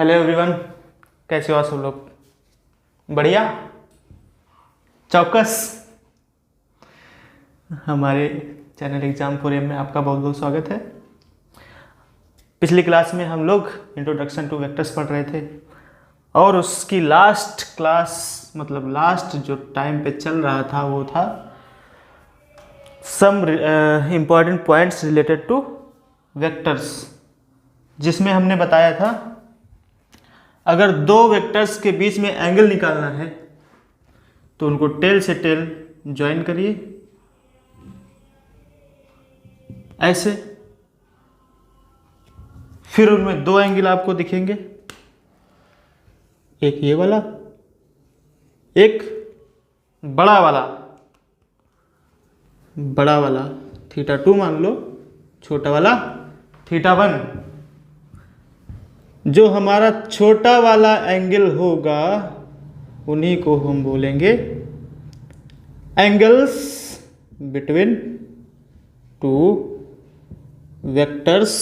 Hello everyone, कैसे हो आप सब लोग? बढ़िया, चौकस। हमारे चैनल एग्जाम फोरम में आपका बहुत बहुत स्वागत है। पिछली क्लास में हम लोग इंट्रोडक्शन टू वेक्टर्स पढ़ रहे थे और उसकी लास्ट क्लास मतलब लास्ट जो टाइम पे चल रहा था वो था some important points related to vectors, जिसमें हमने बताया था अगर दो वेक्टर्स के बीच में एंगल निकालना है तो उनको टेल से टेल ज्वाइन करिए ऐसे, फिर उनमें दो एंगल आपको दिखेंगे, एक ये वाला, एक बड़ा वाला θ2 मान लो, छोटा वाला θ1। जो हमारा छोटा वाला एंगल होगा उन्हीं को हम बोलेंगे angles between two vectors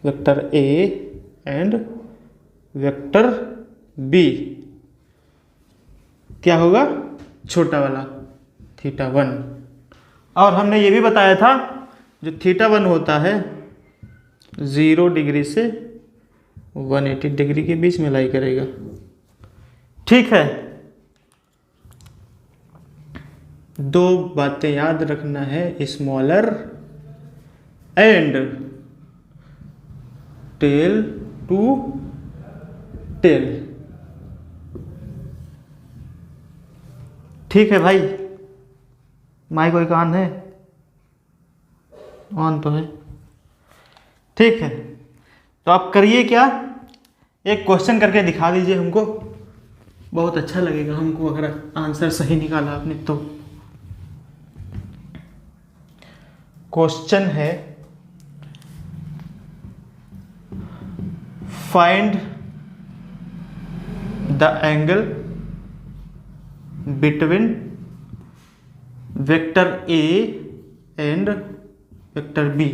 vector A and vector B. क्या होगा? छोटा वाला θ1। और हमने ये भी बताया था जो θ1 होता है 0 डिग्री से 180 डिग्री के बीच में लाई करेगा। ठीक है, दो बातें याद रखना है, smaller and tail to tail. ठीक है भाई, माइक कोई कान है? ऑन तो है। ठीक है, तो आप करिए क्या, एक क्वेश्चन करके दिखा दीजिए हमको, बहुत अच्छा लगेगा हमको अगर आंसर सही निकाला आपने तो। क्वेश्चन है find the angle between vector A and vector B.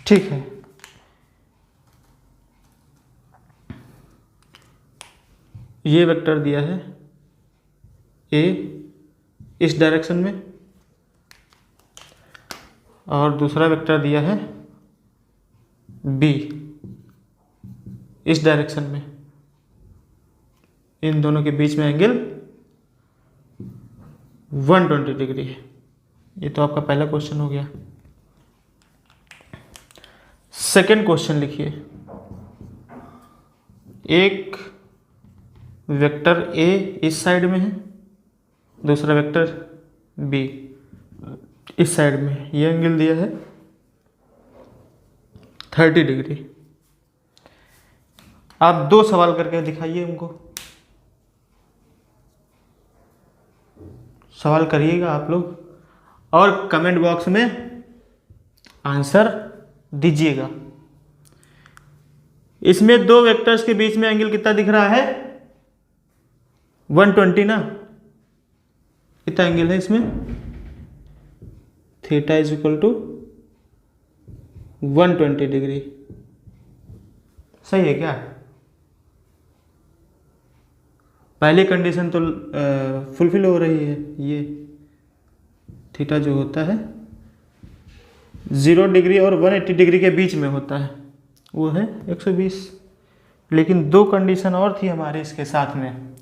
ठीक है, ये वेक्टर दिया है ए इस डायरेक्शन में और दूसरा वेक्टर दिया है बी इस डायरेक्शन में। इन दोनों के बीच में एंगल 120 डिग्री है। ये तो आपका पहला क्वेश्चन हो गया। सेकंड क्वेश्चन लिखिए, एक वेक्टर ए इस साइड में है, दूसरा वेक्टर बी इस साइड में है। ये एंगल दिया है 30 डिग्री। आप दो सवाल करके दिखाइए हमको। सवाल करिएगा आप लोग और कमेंट बॉक्स में आंसर दीजिएगा। इसमें दो वेक्टर्स के बीच में एंगल कितना दिख रहा है? 120 ना। कितना एंगल है इसमें? Theta is equal to 120 degree. सही है क्या? पहली कंडीशन तो फुलफिल हो रही है। ये थीटा जो होता है 0 डिग्री और 180 डिग्री के बीच में होता है, वो है 120। लेकिन दो कंडीशन और थी हमारे इसके साथ में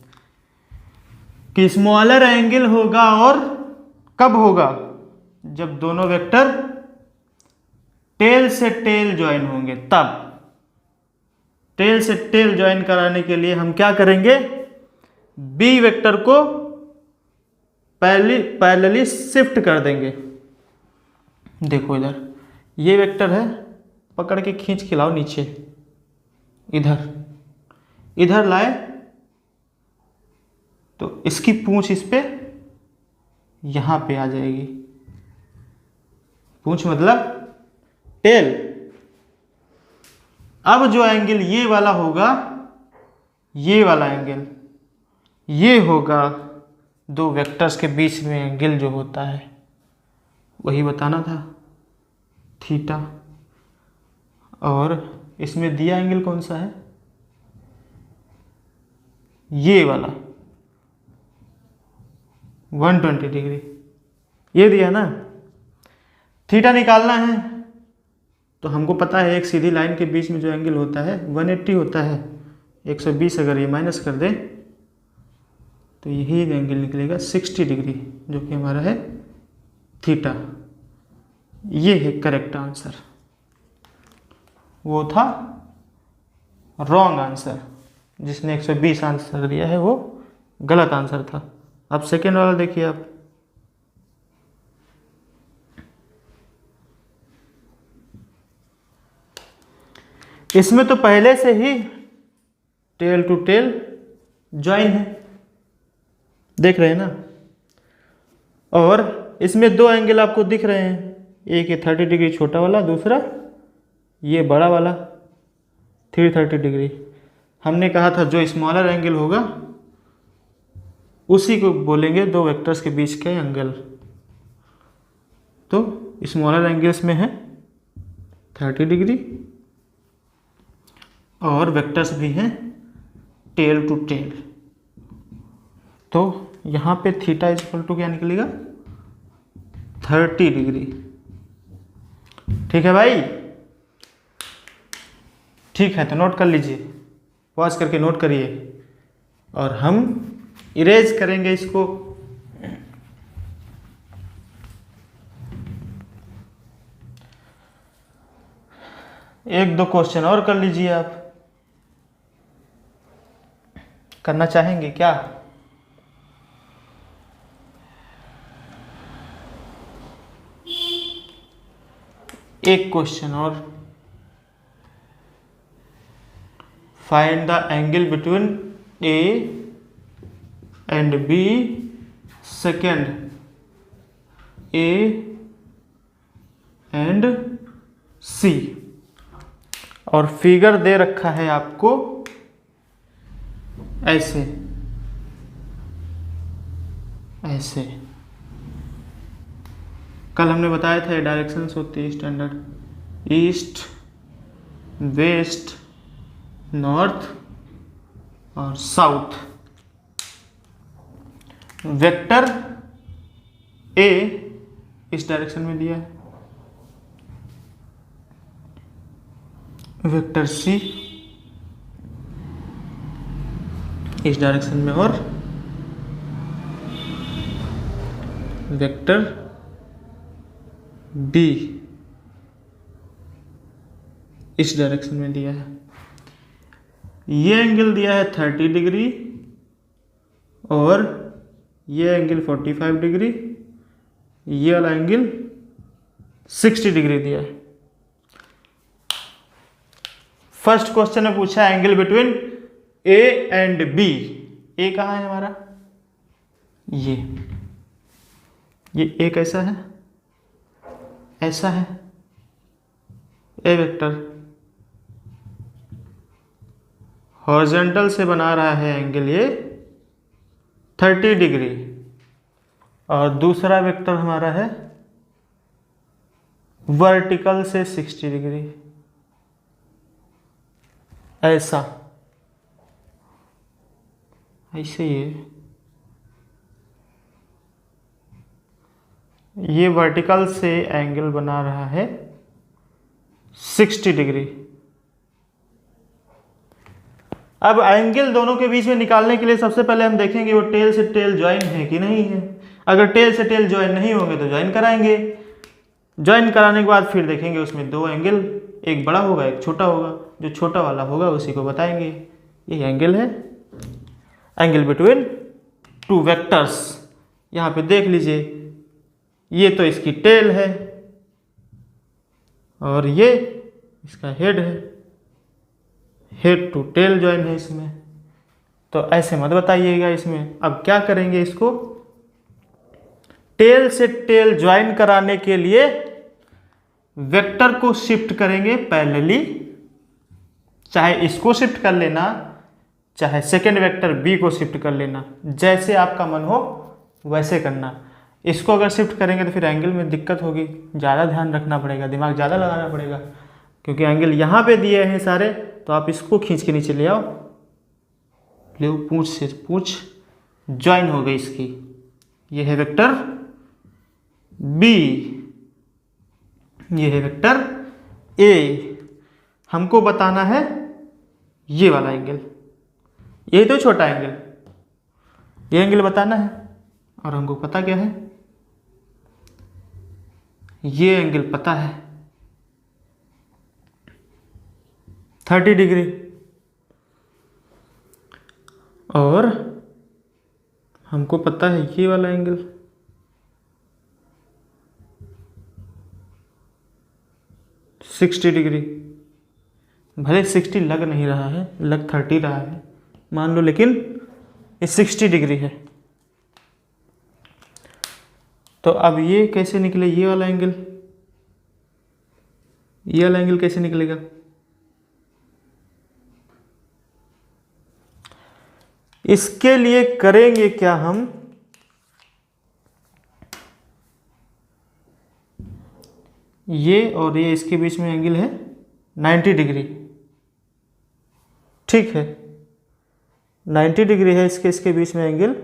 कि स्मॉलर एंगल होगा, और कब होगा? जब दोनों वेक्टर टेल से टेल ज्वाइन होंगे तब। टेल से टेल ज्वाइन कराने के लिए हम क्या करेंगे? बी वेक्टर को पैरेलली शिफ्ट कर देंगे। देखो इधर ये वेक्टर है, पकड़ के खींच के लाओ नीचे, इधर लाए तो इसकी पूंछ इस पे यहां पे आ जाएगी। पूंछ मतलब टेल। अब जो एंगल ये वाला होगा, ये वाला एंगल ये होगा दो वेक्टर्स के बीच में एंगल जो होता है वही बताना था, थीटा। और इसमें दिया एंगल कौन सा है, ये वाला 120 डिग्री, ये दिया ना। थीटा निकालना है तो हमको पता है एक सीधी लाइन के बीच में जो एंगल होता है 180 होता है। 120 अगर ये माइनस कर दें तो यही एंगल निकलेगा 60 डिग्री, जो कि हमारा है थीटा। ये है करेक्ट आंसर, वो था रॉन्ग आंसर। जिसने 120 आंसर दिया है वो गलत आंसर था। अब सेकेंड वाला देखिए आप। इसमें तो पहले से he tell to tell join है, देख रहे हैं ना। और इसमें दो एंगल आपको दिख रहे हैं, एक है 30 डिग्री छोटा वाला, दूसरा ये बड़ा वाला 330 डिग्री। हमने कहा था जो स्मॉलर एंगल होगा उसी को बोलेंगे दो वेक्टर्स के बीच के एंगल। तो स्मॉलर एंगल्स में है 30 डिग्री और वेक्टर्स भी हैं टेल टू टेल। तो यहाँ पे थीटा इज इक्वल टू क्या निकलेगा, 30 डिग्री। ठीक है भाई, ठीक है। तो नोट कर लीजिए, पॉज करके नोट करिए और हम इरेज करेंगे इसको। एक दो क्वेश्चन और कर लीजिए आप, करना चाहेंगे क्या? एक क्वेश्चन और, find the angle between A and B, second A and C. और फिगर दे रखा है आपको ऐसे ऐसे। कल हमने बताया था ये डायरेक्शंस होती है स्टैंडर्ड, ईस्ट, वेस्ट, नॉर्थ और साउथ। वेक्टर ए इस डायरेक्शन में दिया है, वेक्टर सी इस डायरेक्शन में और वेक्टर बी इस डायरेक्शन में दिया है। ये एंगल दिया है 30 डिग्री और ये एंगल 45 डिग्री, ये वाला एंगल 60 डिग्री दिया है। फर्स्ट क्वेश्चन में पूछा angle between A and B. A कहाँ है हमारा, ये ए कैसा है, ऐसा है ए वेक्टर, हॉरिजॉन्टल से बना रहा है एंगल ये 30 डिग्री। और दूसरा वेक्टर हमारा है वर्टिकल से 60 डिग्री, ऐसा, ऐसे ये वर्टिकल से एंगल बना रहा है 60 डिग्री। अब एंगल दोनों के बीच में निकालने के लिए सबसे पहले हम देखेंगे वो टेल से टेल ज्वाइन है कि नहीं है। अगर टेल से टेल ज्वाइन नहीं होंगे तो ज्वाइन कराएंगे। ज्वाइन कराने के बाद फिर देखेंगे उसमें दो एंगल, एक बड़ा होगा एक छोटा होगा, जो छोटा वाला होगा उसी को बताएंगे। ये एंगल है, एंगल बिटवीन टू वेक्टर्स। यहाँ पे देख लीजिए, ये तो इसकी टेल है और ये इसका हेड है, हेड टू टेल ज्वाइन है इसमें। तो ऐसे मत बताइएगा इसमें। अब क्या करेंगे, इसको टेल से टेल ज्वाइन कराने के लिए वेक्टर को शिफ्ट करेंगे पैरेलली। चाहे इसको शिफ्ट कर लेना, चाहे सेकेंड वेक्टर बी को शिफ्ट कर लेना, जैसे आपका मन हो वैसे करना। इसको अगर शिफ्ट करेंगे तो फिर एंगल में दिक्कत होगी, ज़्यादा ध्यान रखना पड़ेगा, दिमाग ज़्यादा लगाना पड़ेगा, क्योंकि एंगल यहाँ पे दिए हैं सारे, तो आप इसको खींच के नीचे ले आओ, ले पूंछ से पूंछ ज्वाइन हो गई इसकी। ये है वेक्टर बी, ये है वेक्टर ए। हमको बताना है ये वाला एंगल, ये तो छोटा एंगल, ये एंगल बताना है। और हमको पता क्या है, ये एंगल पता है 30 डिग्री, और हमको पता है ये वाला एंगल 60 डिग्री। भले 60 लग नहीं रहा है, लग 30 रहा है मान लो, लेकिन ये 60 डिग्री है। तो अब ये कैसे निकले, ये वाला एंगल, ये वाला एंगल कैसे निकलेगा? इसके लिए करेंगे क्या हम, ये और ये इसके बीच में एंगल है 90 डिग्री, ठीक है, 90 डिग्री है इसके बीच में एंगल,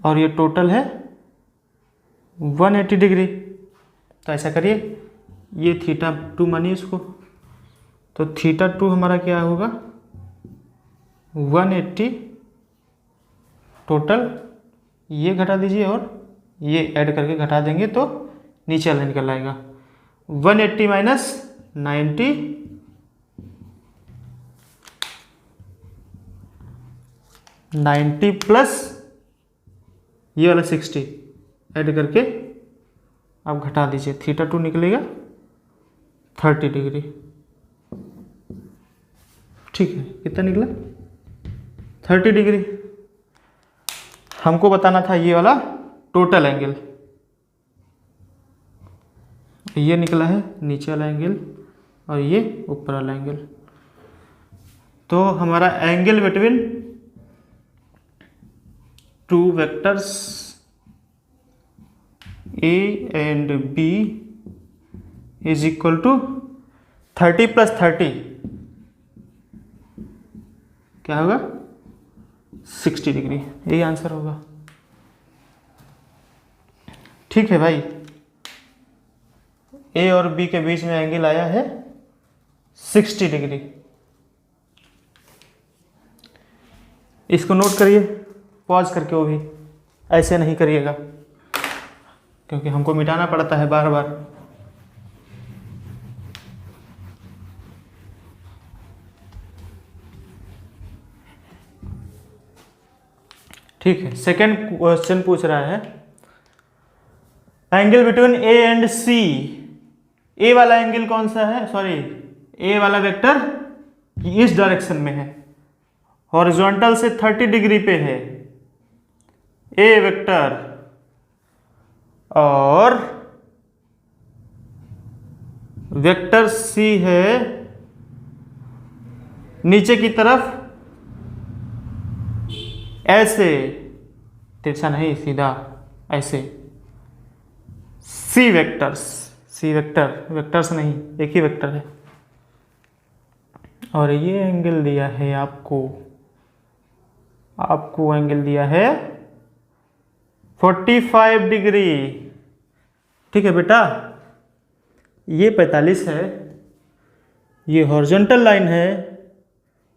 और ये टोटल है 180 डिग्री। तो ऐसा करिए, ये θ2 मानिए इसको, तो θ2 हमारा क्या होगा 180 टोटल, ये घटा दीजिए और ये ऐड करके घटा देंगे तो नीचे वाला निकल आएगा 180 माइनस 90 90 प्लस ये वाला 60 ऐड करके आप घटा दीजिए, θ2 निकलेगा 30 डिग्री, ठीक है। कितना निकला 30 डिग्री। हमको बताना था ये वाला टोटल एंगल, ये निकला है नीचे वाला एंगल और ये ऊपर वाला एंगल। तो हमारा angle between two vectors A and B is equal to 30 plus 30 क्या होगा 60 डिग्री, यही आंसर होगा। ठीक है भाई, ए और बी के बीच में एंगल आया है 60 डिग्री। इसको नोट करिए पॉज करके, वो भी ऐसे नहीं करिएगा क्योंकि हमको मिटाना पड़ता है बार बार। ठीक है, सेकंड क्वेश्चन पूछ रहा है एंगल बिटवीन ए एंड सी। ए वाला एंगल कौन सा है, सॉरी ए वाला वेक्टर इस डायरेक्शन में है, हॉरिजॉन्टल से 30 डिग्री पे है ए वेक्टर, और वेक्टर सी है नीचे की तरफ ऐसे, तिरछा नहीं सीधा ऐसे। सी वेक्टर्स, सी वेक्टर, वेक्टर्स नहीं एक ही वेक्टर है, और ये एंगल दिया है आपको एंगल दिया है 45 डिग्री। ठीक है बेटा, ये 45 है, ये हॉरिजॉन्टल लाइन है,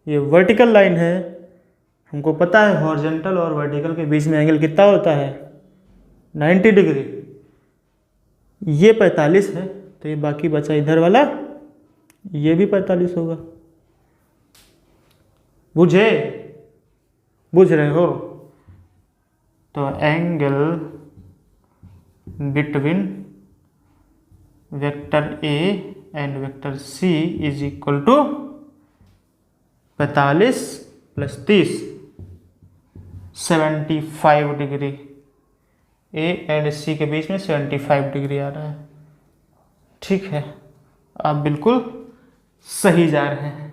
ये वर्टिकल लाइन है। हमको पता है हॉरिजॉन्टल और वर्टिकल के बीच में एंगल कितना होता है 90 डिग्री। ये 45 है, तो ये बाकी बचा इधर वाला, ये भी 45 होगा। बुझ रहे हो? तो angle between vector A and vector C is equal to 45 plus 30 75 degree. A and C के बीच में 75 डिग्री आ रहा है। ठीक है, आप बिल्कुल सही जा रहे हैं,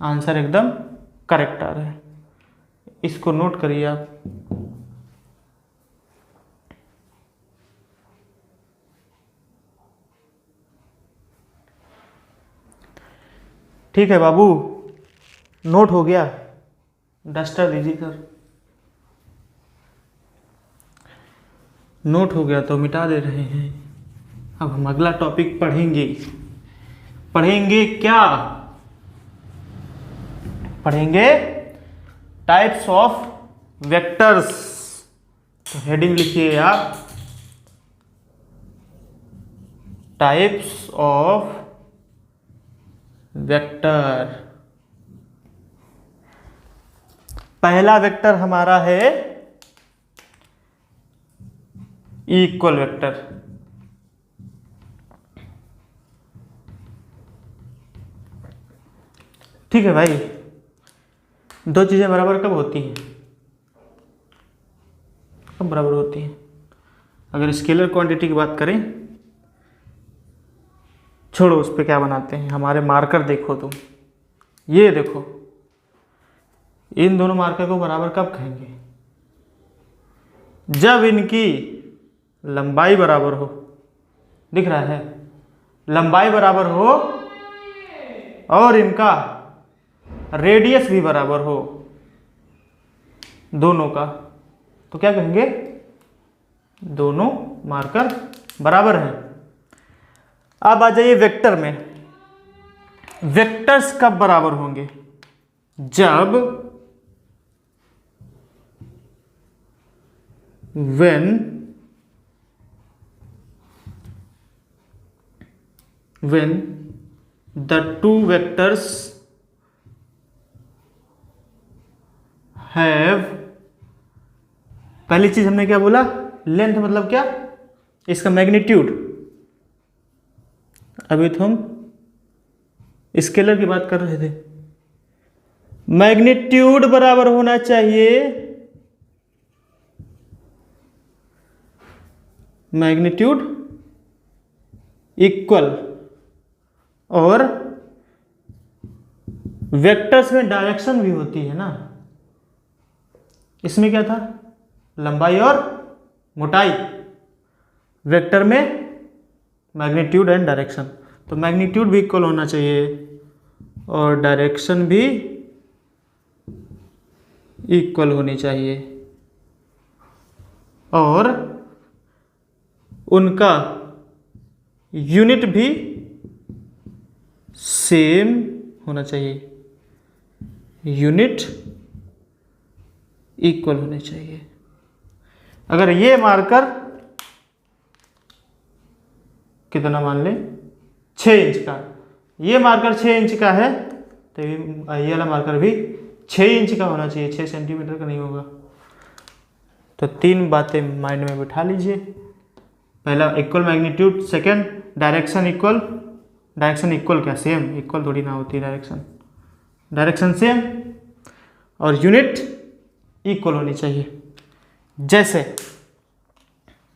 आंसर एकदम करेक्ट आ रहा है। इसको नोट करिए आप। ठीक है बाबू, नोट हो गया? डस्टर दीजिए सर। नोट हो गया तो मिटा दे रहे हैं। अब हम अगला टॉपिक पढ़ेंगे। पढ़ेंगे क्या? पढ़ेंगे टाइप्स ऑफ वेक्टर्स। तो हेडिंग लिखिए आप, टाइप्स ऑफ वेक्टर। पहला वेक्टर हमारा है इक्वल वेक्टर। ठीक है भाई, दो चीजें बराबर कब होती हैं? कब बराबर होती हैं? अगर स्केलर क्वांटिटी की बात करें, छोड़ो उस पर क्या बनाते हैं, हमारे मार्कर देखो तुम, ये देखो, इन दोनों मार्कर को बराबर कब कहेंगे? जब इनकी लंबाई बराबर हो। दिख रहा है? लंबाई बराबर हो और इनका रेडियस भी बराबर हो, दोनों का, तो क्या कहेंगे? दोनों मार्कर बराबर हैं। अब आ जाइए वेक्टर में। वेक्टर्स कब बराबर होंगे? जब when the two vectors have, पहली चीज हमने क्या बोला? लेंथ मतलब क्या? इसका मैग्नीट्यूड। अभी तो हम स्केलर की बात कर रहे थे। मैग्नीट्यूड बराबर होना चाहिए, मैग्नीट्यूड इक्वल, और वेक्टर्स में डायरेक्शन भी होती है ना। इसमें क्या था? लंबाई और मोटाई। वेक्टर में मैग्नीट्यूड एंड डायरेक्शन, तो मैग्नीट्यूड भी इक्वल होना चाहिए और डायरेक्शन भी इक्वल होनी चाहिए, और उनका यूनिट भी सेम होना चाहिए, यूनिट इक्वल होने चाहिए। अगर ये मार्कर कितना मान लें, 6 इंच का, ये मार्कर 6 इंच का है, तो ये वाला मार्कर भी 6 इंच का होना चाहिए, 6 सेंटीमीटर का नहीं होगा। तो 3 बातें माइंड में बिठा लीजिए। पहला equal magnitude, second direction equal. Direction equal क्या? सेम। इक्वल थोड़ी ना होती डायरेक्शन, डायरेक्शन सेम, और यूनिट इक्वल होनी चाहिए। जैसे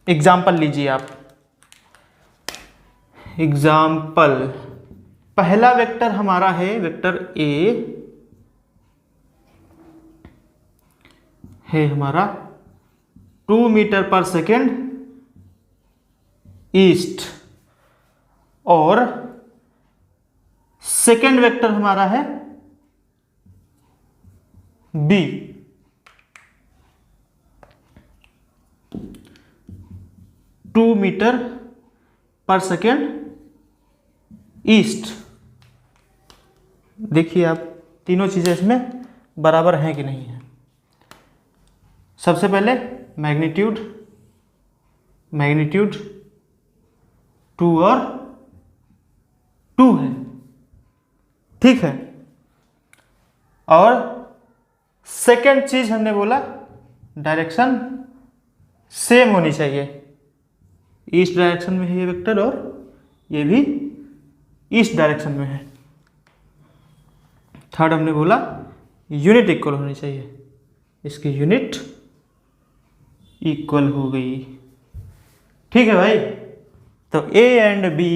एग्जाम्पल लीजिए आप। एग्जाम्पल, पहला वेक्टर हमारा है वेक्टर ए, है हमारा 2 मीटर पर सेकेंड ईस्ट, और सेकेंड वेक्टर हमारा है B, 2 metre per second east. देखिए आप, तीनों चीजें इसमें बराबर हैं कि नहीं है। सबसे पहले मैग्नीट्यूड, मैग्नीट्यूड 2 और 2 है, ठीक है। और सेकेंड चीज हमने बोला डायरेक्शन सेम होनी चाहिए, ईस्ट डायरेक्शन में है ये वेक्टर और ये भी ईस्ट डायरेक्शन में है। थर्ड हमने बोला यूनिट इक्वल होनी चाहिए, इसकी यूनिट इक्वल हो गई, ठीक है भाई। तो A and B,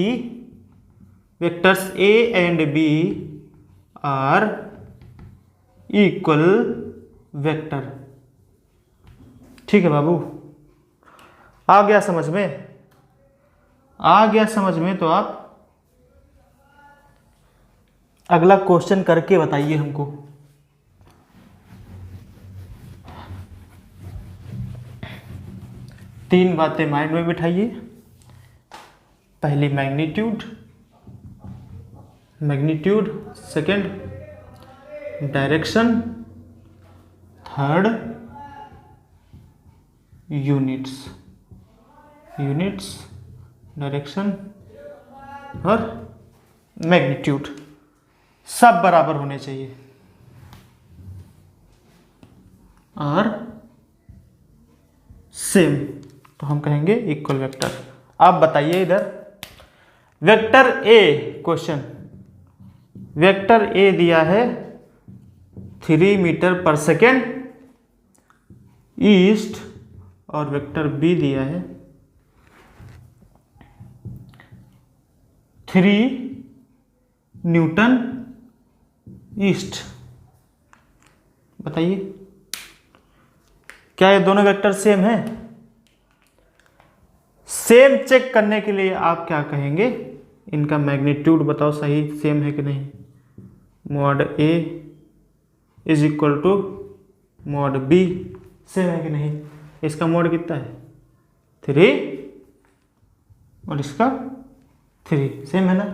vectors A and B are equal vector. ठीक है बाबू, आ गया समझ में? आ गया समझ में? तो आप अगला क्वेश्चन करके बताइए हमको। तीन बातें माइंड में बिठाइए। पहली magnitude, second direction, third units, direction और मैग्नीट्यूड सब बराबर होने चाहिए और सेम, तो हम कहेंगे इक्वल वेक्टर। आप बताइए इधर vector A, question vector A दिया है 3 मीटर पर सेकेंड ईस्ट और वेक्टर बी दिया है 3 न्यूटन ईस्ट। बताइए क्या ये दोनों वेक्टर सेम है? सेम चेक करने के लिए आप क्या कहेंगे, इनका मैग्नीट्यूड बताओ सही सेम है कि नहीं। Mod A is equal to mod B, same है कि नहीं? इसका मॉड कितना है 3 और इसका 3, सेम है ना।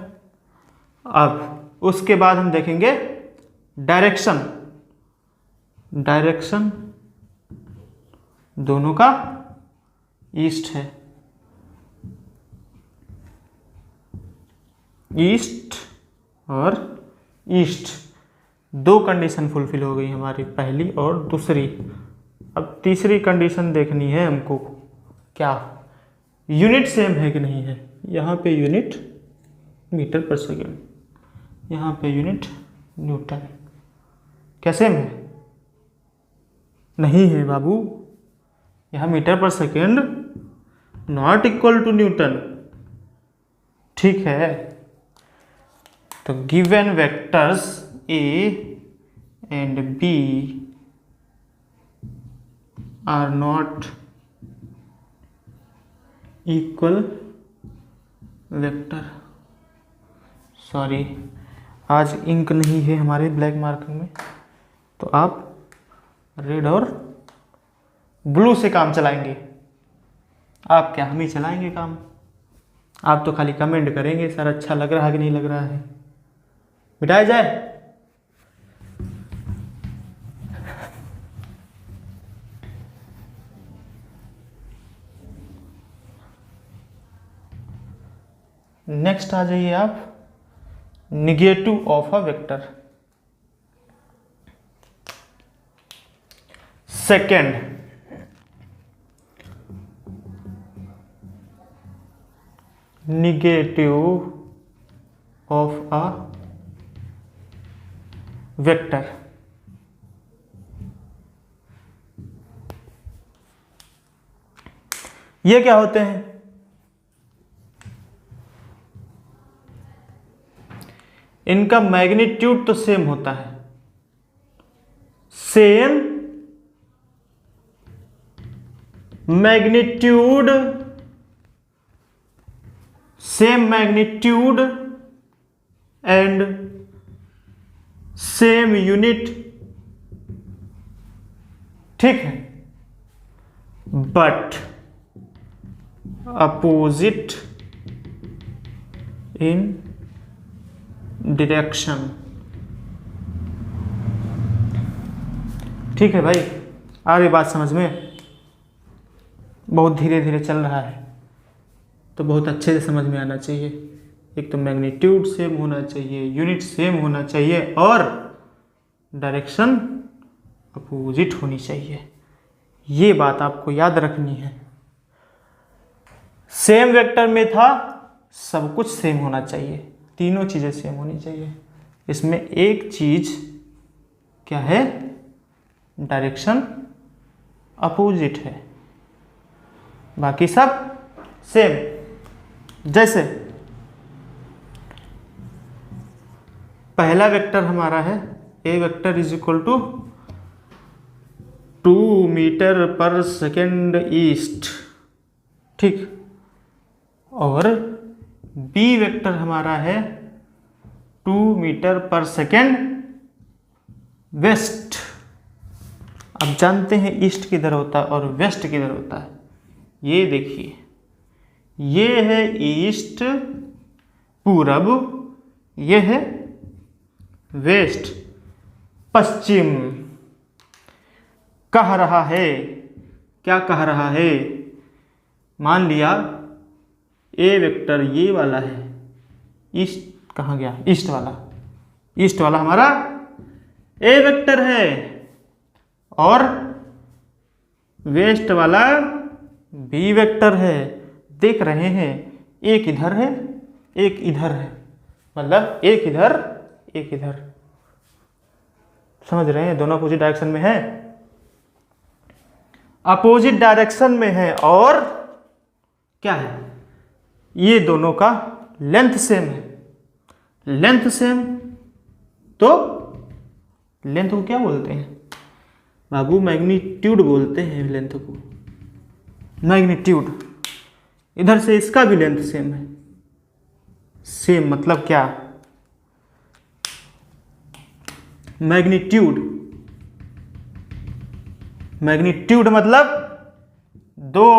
अब उसके बाद हम देखेंगे डायरेक्शन, दोनों का ईस्ट है, ईस्ट और ईस्ट, दो कंडीशन फुलफिल हो गई हमारी, पहली और दूसरी। अब तीसरी कंडीशन देखनी है हमको, क्या यूनिट सेम है कि नहीं है। यहाँ पे यूनिट मीटर पर सेकेंड, यहाँ पे यूनिट न्यूटन, क्या सेम है? नहीं है बाबू, यहाँ metre per second not equal to newton. ठीक है, तो given vectors A and B are not equal vector. Sorry, आज इंक नहीं है हमारे ब्लैक मार्कर में, तो आप रेड और ब्लू से काम चलाएंगे। आप क्या, हम ही चलाएंगे काम। आप तो खाली कमेंट करेंगे सर अच्छा लग रहा है कि नहीं लग रहा है। मिटाया जाए। नेक्स्ट आ जाइए आप, negative of a vector. Second, negative of a vector. ये क्या होते हैं? इनका मैग्नीट्यूड तो सेम होता है, same magnitude and same unit. ठीक है, बट अपोजिट इन डायरेक्शन। ठीक है भाई, आ रही बात समझ में? बहुत धीरे धीरे चल रहा है तो बहुत अच्छे से समझ में आना चाहिए। एक तो मैग्नीट्यूड सेम होना चाहिए, यूनिट सेम होना चाहिए और डायरेक्शन अपोजिट होनी चाहिए। ये बात आपको याद रखनी है। सेम वेक्टर में था, सब कुछ सेम होना चाहिए, तीनों चीज़ें सेम होनी चाहिए। इसमें एक चीज़ क्या है, डायरेक्शन अपोजिट है, बाकी सब सेम। जैसे पहला वेक्टर हमारा है A vector is equal to 2 metre per second east, ठीक। और बी वेक्टर हमारा है 2 मीटर पर सेकेंड वेस्ट। अब जानते हैं ईस्ट किधर होता है और वेस्ट किधर होता है। ये देखिए, ये है ईस्ट पूरब, ये है वेस्ट पश्चिम। कह रहा है, क्या कह रहा है, मान लिया ए वेक्टर ये वाला है, ईस्ट कहाँ गया, ईस्ट वाला, ईस्ट वाला हमारा ए वेक्टर है और वेस्ट वाला बी वेक्टर है। देख रहे हैं, एक इधर है एक इधर है, मतलब एक इधर एक इधर, समझ रहे हैं, दोनों अपोजिट डायरेक्शन में है, अपोजिट डायरेक्शन में है। और क्या है, ये दोनों का लेंथ सेम है, लेंथ सेम, तो लेंथ को क्या बोलते हैं बाबू, मैग्नीट्यूड बोलते हैं लेंथ को, मैग्नीट्यूड। इधर से इसका भी लेंथ सेम है, सेम मतलब क्या, मैग्नीट्यूड, मैग्नीट्यूड मतलब दो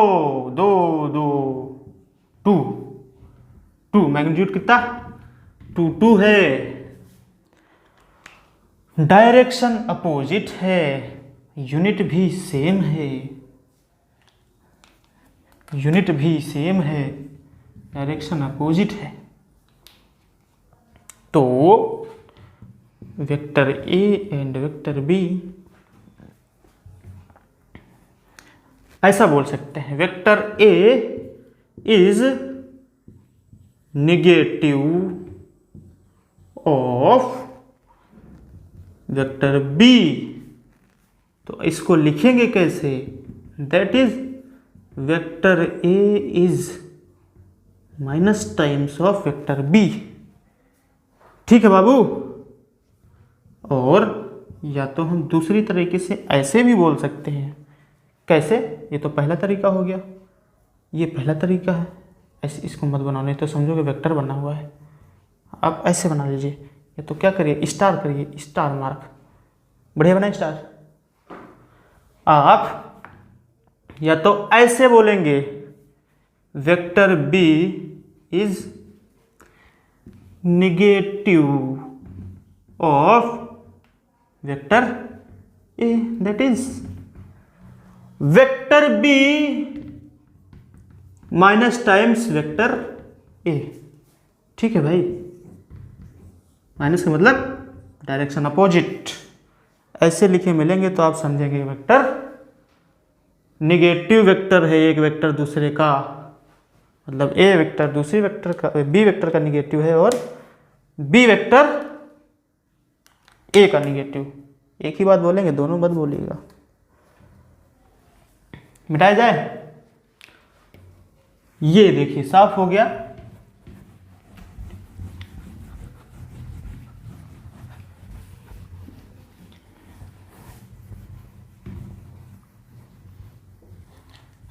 दो दो, टू मैग्नीट्यूड कितना, 2 है। डायरेक्शन अपोजिट है, यूनिट भी सेम है, यूनिट भी सेम है, डायरेक्शन अपोजिट है। तो vector A and vector B ऐसा बोल सकते हैं, vector A is negative of vector B. तो इसको लिखेंगे कैसे, that is vector A is minus times of vector B, ठीक है बाबू। और या तो हम दूसरी तरीके से ऐसे भी बोल सकते हैं, कैसे, ये तो पहला तरीका हो गया, ये पहला तरीका है, ऐसे इसको मत बनाओ नहीं तो समझोगे वेक्टर बना हुआ है। आप ऐसे बना लीजिए, या तो क्या करिए, स्टार करिए, स्टार मार्क, बढ़िया बनाए स्टार। आप या तो ऐसे बोलेंगे, vector B is negative of vector A, that is vector B minus times vector A, ठीक है भाई। माइनस का मतलब डायरेक्शन अपोजिट, ऐसे लिखे मिलेंगे तो आप समझेंगे वेक्टर नेगेटिव वेक्टर है एक वेक्टर दूसरे का, मतलब ए वेक्टर दूसरी वेक्टर का, बी वेक्टर का निगेटिव है और बी वेक्टर ए का निगेटिव। एक ही बात बोलेंगे, दोनों मत बोलिएगा, मिटाया जाए। ये देखिए साफ हो गया।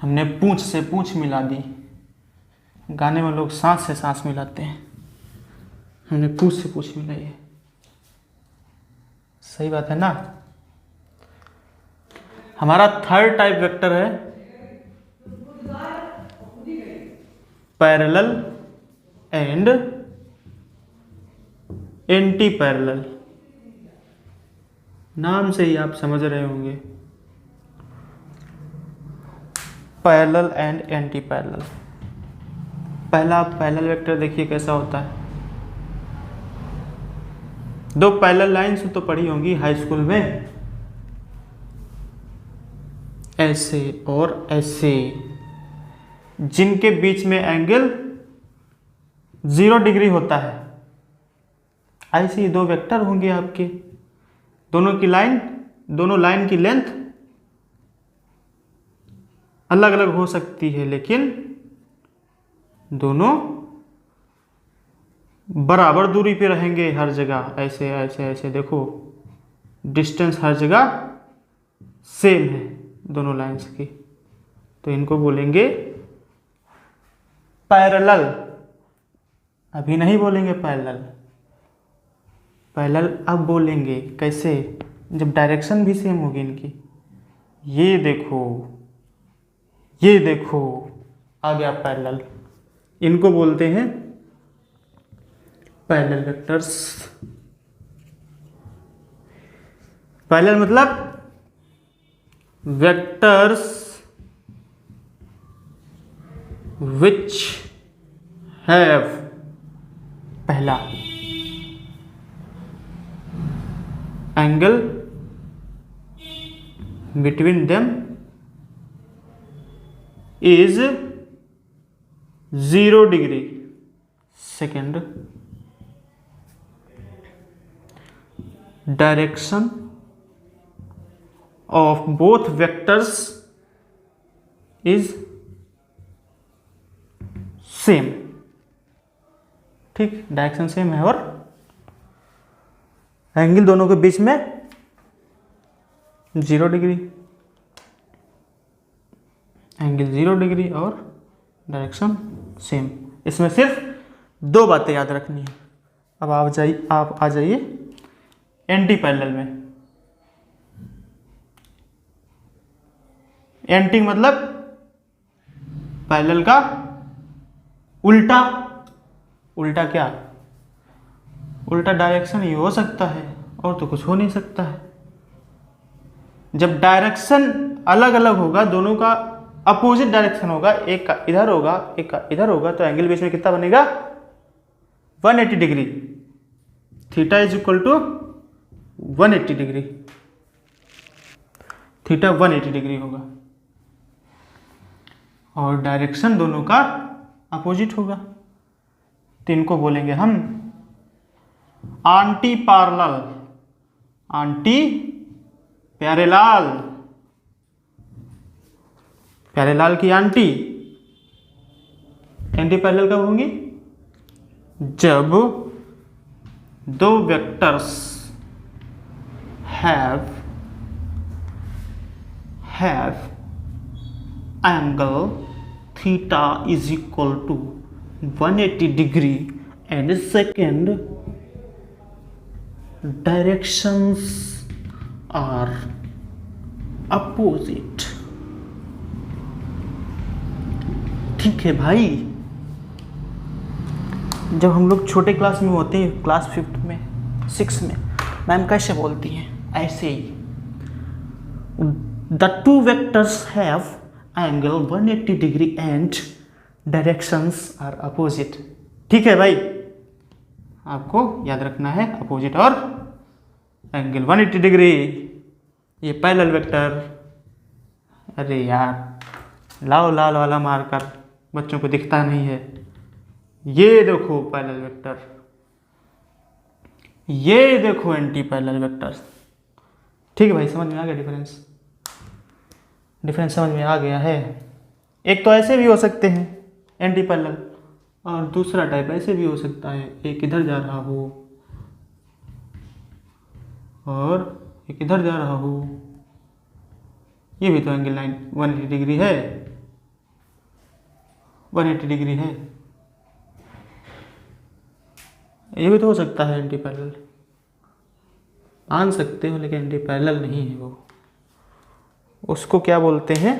हमने पूंछ से पूंछ मिला दी, गाने में लोग सांस से सांस मिलाते हैं, हमने पूंछ से पूंछ मिलाई है, सही बात है ना। हमारा थर्ड टाइप वेक्टर है पैरेलल एंड एंटी पैरेलल, नाम से ही आप समझ रहे होंगे, पैरेलल एंड एंटी पैरेलल। पहला पैरेलल वेक्टर देखिए कैसा होता है, दो पैरेलल लाइन्स तो पढ़ी होंगी हाई स्कूल में, ऐसे और ऐसे, जिनके बीच में एंगल 0 डिग्री होता है, ऐसे ही दो वेक्टर होंगे आपके, दोनों की लाइन, दोनों लाइन की लेंथ अलग अलग हो सकती है, लेकिन दोनों बराबर दूरी पे रहेंगे हर जगह, ऐसे ऐसे ऐसे, देखो डिस्टेंस हर जगह सेम है दोनों लाइंस की, तो इनको बोलेंगे पैरेलल। अभी नहीं बोलेंगे पैरेलल, पैरेलल अब बोलेंगे। कैसे? जब डायरेक्शन भी सेम होगी इनकी। ये देखो, ये देखो, आ गया पैरेलल। इनको बोलते हैं पैरेलल वेक्टर्स। पैरेलल मतलब वेक्टर्स विच हैव, पहला angle between them is 0 degree. Second, direction of both vectors is same. ठीक, डायरेक्शन सेम है और एंगल दोनों के बीच में 0 डिग्री, एंगल 0 डिग्री और डायरेक्शन सेम। इसमें सिर्फ 2 बातें याद रखनी है। अब आप आ जाइए एंटी पैरेलल में। एंटी मतलब पैरेलल का उल्टा। उल्टा क्या? उल्टा डायरेक्शन ही हो सकता है और तो कुछ हो नहीं सकता है। जब डायरेक्शन अलग अलग होगा, दोनों का अपोजिट डायरेक्शन होगा, एक का इधर होगा एक का इधर होगा, तो एंगल बीच में कितना बनेगा? 180 degree. Theta is equal to 180 degree. Theta 180 degree होगा और डायरेक्शन दोनों का अपोजिट होगा, तो इनको बोलेंगे हम anti parallel. Anti parallel, parallel की एंटी। एंटी पैरेलल कब होंगी? जब 2 vectors have angle theta is equal to 180 degree and second directions are opposite. ठीक है भाई। जब हम लोग छोटे क्लास में होते हैं, क्लास 5th में 6 में, मैम कैसे बोलती हैं? ऐसे ही, the 2 vectors have angle 180 degree and directions are opposite. ठीक है भाई, आपको याद रखना है अपोजिट और एंगल 180 डिग्री। ये पैरेलल वेक्टर। अरे यार, लाओ लाल वाला मार्कर, बच्चों को दिखता नहीं है। ये देखो पैरेलल वेक्टर, ये देखो एंटी पैरेलल वेक्टर। ठीक है भाई, समझ में आ गया डिफरेंस? डिफरेंस समझ में आ गया है। एक तो ऐसे भी हो सकते हैं एंटी पैरेलल, और दूसरा टाइप ऐसे भी हो सकता है, एक इधर जा रहा हो और एक इधर जा रहा हो। ये भी तो एंगल 180 डिग्री है, 180 डिग्री है। ये भी तो हो सकता है एंटी पैरेलल, मान सकते हो, लेकिन एंटी पैरेलल नहीं है वो। उसको क्या बोलते हैं?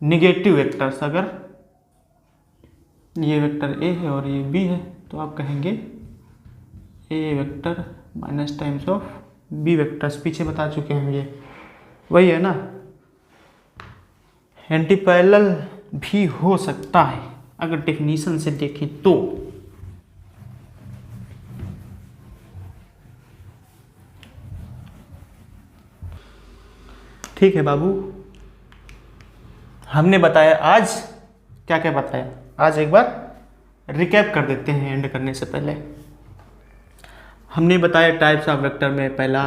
Negative vectors. अगर ये वेक्टर ए है और ये बी है, तो आप कहेंगे A vector minus times of B vectors. पीछे बता चुके हैं ये, वही है ना। एंटी पैरेलल भी हो सकता है अगर डेफिनेशन से देखें तो। ठीक है बाबू, हमने बताया आज क्या क्या बताया। आज एक बार रिकैप कर देते हैं एंड करने से पहले। हमने बताया टाइप्स ऑफ वेक्टर में पहला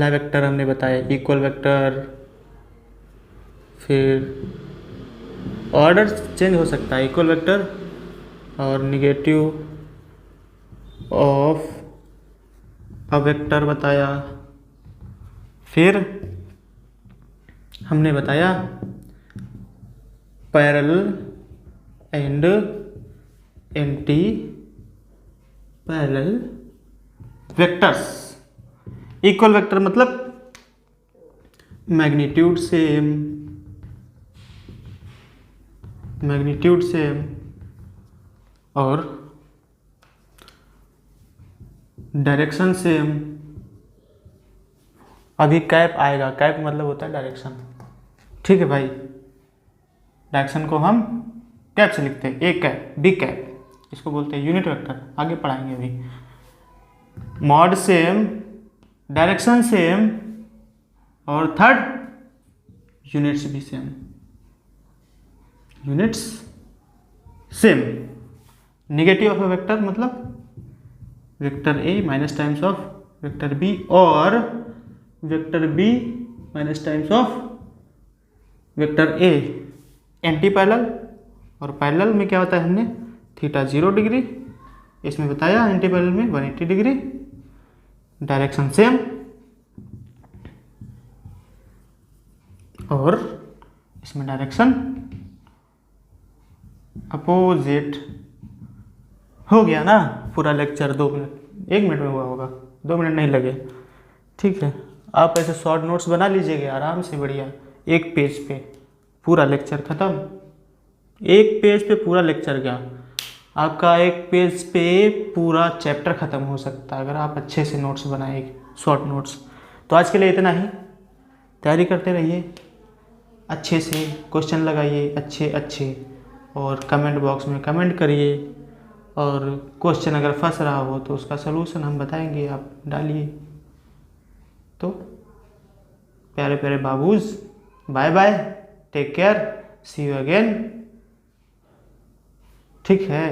वेक्टर हमने बताया इक्वल वेक्टर। फिर ऑर्डर चेंज हो सकता है इक्वल वेक्टर और निगेटिव ऑफ अ वेक्टर बताया। फिर हमने बताया parallel and anti parallel vectors. Equal vector मतलब मैग्नीट्यूड सेम और डायरेक्शन सेम। अभी कैप आएगा, कैप मतलब होता है डायरेक्शन। ठीक है भाई, डायरेक्शन को हम कैप से लिखते हैं, ए कैप बी कैप, इसको बोलते हैं यूनिट वेक्टर। आगे पढ़ाएंगे अभी। मॉड सेम, डायरेक्शन सेम और थर्ड यूनिट्स भी same. Units same. Negative of A vector मतलब vector A minus times of vector B और vector B minus times of vector A. Anti parallel और parallel में क्या होता है, हमने थीटा 0 डिग्री, इसमें बताया एंटी पैरेलल में 180 डिग्री। डायरेक्शन सेम और इसमें डायरेक्शन अपोजिट। हो गया ना पूरा लेक्चर 2 मिनट, 1 मिनट में हुआ होगा, 2 मिनट नहीं लगे। ठीक है, आप ऐसे शॉर्ट नोट्स बना लीजिएगा आराम से, बढ़िया। एक पेज पे पूरा लेक्चर ख़त्म, एक पेज पे पूरा लेक्चर गया। आपका एक पेज पे पूरा चैप्टर ख़त्म हो सकता है अगर आप अच्छे से नोट्स बनाएंगे, शॉर्ट नोट्स। तो आज के लिए इतना ही। तैयारी करते रहिए, अच्छे से क्वेश्चन लगाइए अच्छे, और कमेंट बॉक्स में कमेंट करिए, और क्वेश्चन अगर फंस रहा हो तो उसका सलूशन हम बताएंगे, आप डालिए। तो प्यारे प्यारे बाबूज, bye bye, take care, see you again. ठीक है।